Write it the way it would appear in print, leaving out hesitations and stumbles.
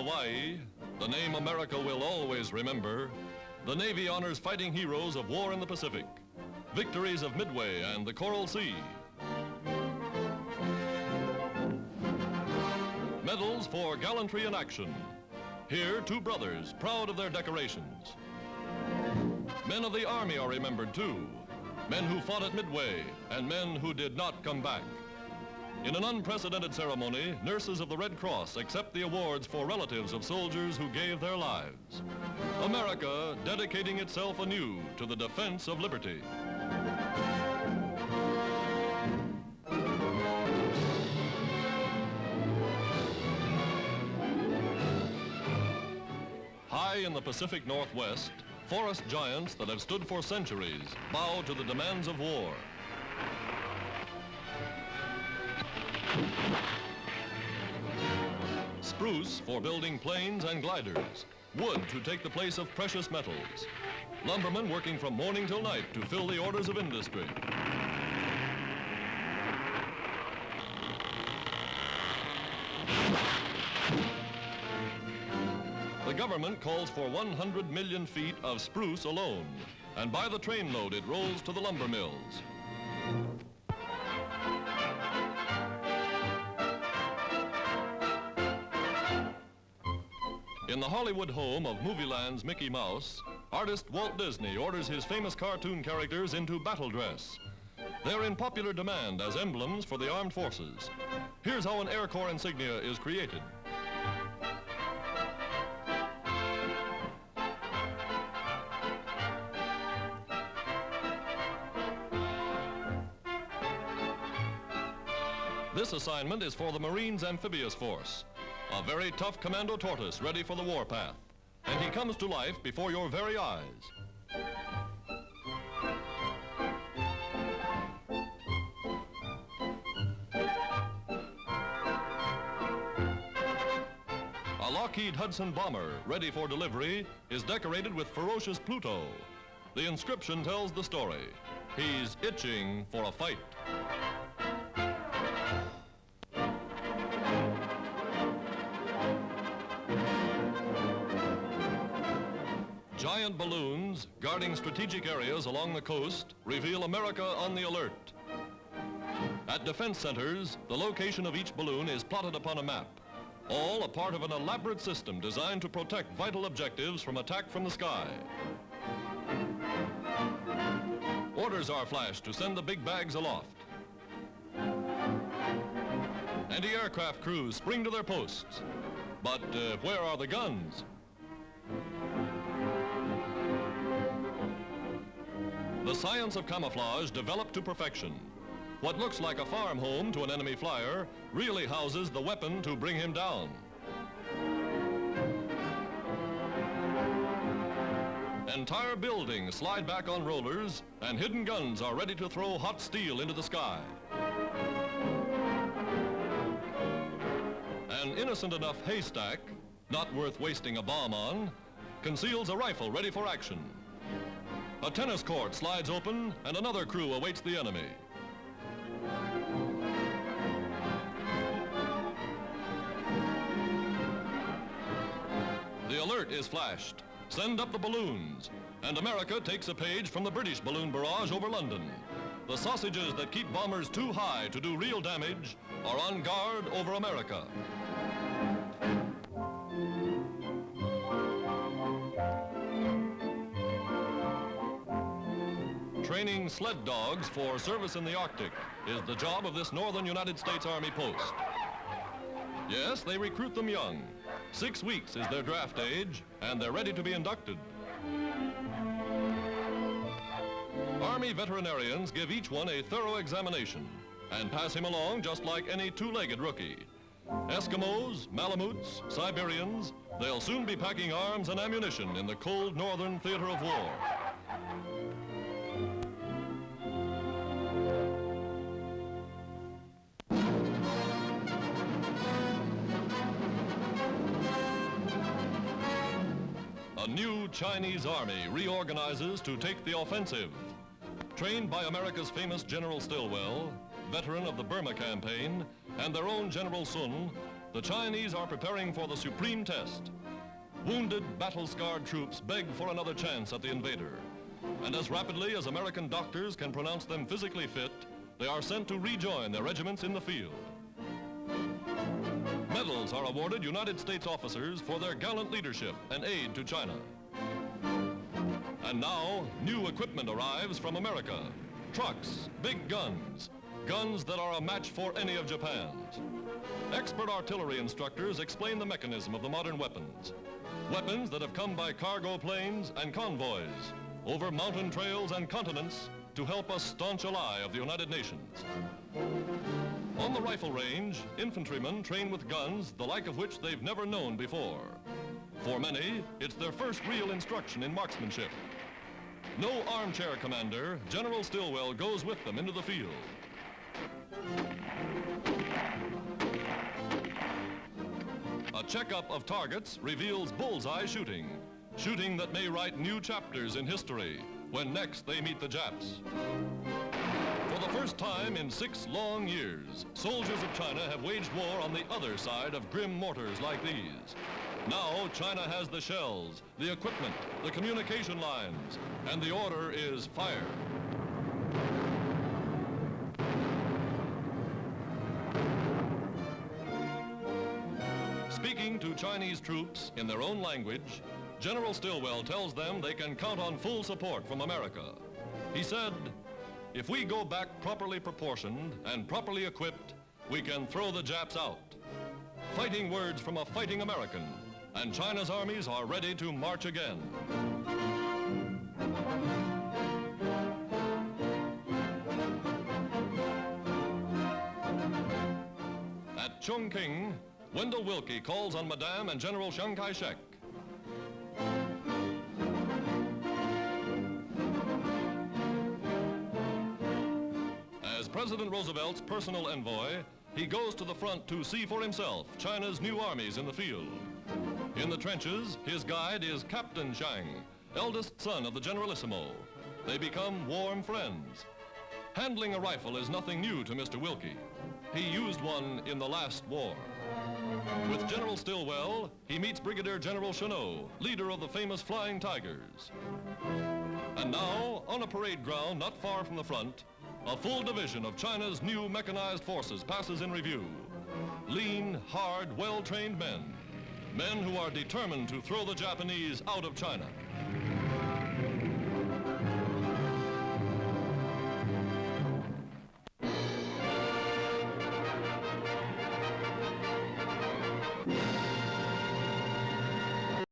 Hawaii, the name America will always remember, the Navy honors fighting heroes of war in the Pacific, victories of Midway and the Coral Sea. Medals for gallantry in action. Here, two brothers, proud of their decorations. Men of the Army are remembered too, men who fought at Midway and men who did not come back. In an unprecedented ceremony, nurses of the Red Cross accept the awards for relatives of soldiers who gave their lives. America dedicating itself anew to the defense of liberty. High in the Pacific Northwest, forest giants that have stood for centuries bow to the demands of war. Spruce for building planes and gliders, wood to take the place of precious metals, lumbermen working from morning till night to fill the orders of industry. The government calls for 100 million feet of spruce alone, and by the trainload it rolls to the lumber mills. In the Hollywood home of Movieland's Mickey Mouse, artist Walt Disney orders his famous cartoon characters into battle dress. They're in popular demand as emblems for the armed forces. Here's how an Air Corps insignia is created. This assignment is for the Marines Amphibious Force, a very tough commando tortoise ready for the warpath. And he comes to life before your very eyes. A Lockheed Hudson bomber, ready for delivery, is decorated with ferocious Pluto. The inscription tells the story. He's itching for a fight. Giant balloons guarding strategic areas along the coast reveal America on the alert. At defense centers, the location of each balloon is plotted upon a map, all a part of an elaborate system designed to protect vital objectives from attack from the sky. Orders are flashed to send the big bags aloft. Anti-aircraft crews spring to their posts. But where are the guns? The science of camouflage developed to perfection. What looks like a farm home to an enemy flyer really houses the weapon to bring him down. Entire buildings slide back on rollers, and hidden guns are ready to throw hot steel into the sky. An innocent enough haystack, not worth wasting a bomb on, conceals a rifle ready for action. A tennis court slides open, and another crew awaits the enemy. The alert is flashed. Send up the balloons. And America takes a page from the British balloon barrage over London. The sausages that keep bombers too high to do real damage are on guard over America. Training sled dogs for service in the Arctic is the job of this northern United States Army post. Yes, they recruit them young. 6 weeks is their draft age, and they're ready to be inducted. Army veterinarians give each one a thorough examination and pass him along just like any two-legged rookie. Eskimos, Malamutes, Siberians, they'll soon be packing arms and ammunition in the cold northern theater of war. A new Chinese army reorganizes to take the offensive. Trained by America's famous General Stilwell, veteran of the Burma campaign, and their own General Sun, the Chinese are preparing for the supreme test. Wounded, battle-scarred troops beg for another chance at the invader. And as rapidly as American doctors can pronounce them physically fit, they are sent to rejoin their regiments in the field. Medals are awarded United States officers for their gallant leadership and aid to China. And now, new equipment arrives from America. Trucks, big guns, guns that are a match for any of Japan's. Expert artillery instructors explain the mechanism of the modern weapons. Weapons that have come by cargo planes and convoys, over mountain trails and continents to help a staunch ally of the United Nations. On the rifle range, infantrymen train with guns the like of which they've never known before. For many, it's their first real instruction in marksmanship. No armchair commander, General Stilwell goes with them into the field. A checkup of targets reveals bullseye shooting, shooting that may write new chapters in history when next they meet the Japs. For the first time in 6 long years, soldiers of China have waged war on the other side of grim mortars like these. Now China has the shells, the equipment, the communication lines, and the order is fire. Speaking to Chinese troops in their own language, General Stilwell tells them they can count on full support from America. He said, "If we go back properly proportioned and properly equipped, we can throw the Japs out." Fighting words from a fighting American, and China's armies are ready to march again. At Chungking, Wendell Willkie calls on Madame and General Chiang Kai-shek. As President Roosevelt's personal envoy, he goes to the front to see for himself China's new armies in the field. In the trenches, his guide is Captain Chiang, eldest son of the Generalissimo. They become warm friends. Handling a rifle is nothing new to Mr. Willkie. He used one in the last war. With General Stilwell, he meets Brigadier General Chennault, leader of the famous Flying Tigers. And now, on a parade ground not far from the front, a full division of China's new mechanized forces passes in review. Lean, hard, well-trained men. Men who are determined to throw the Japanese out of China.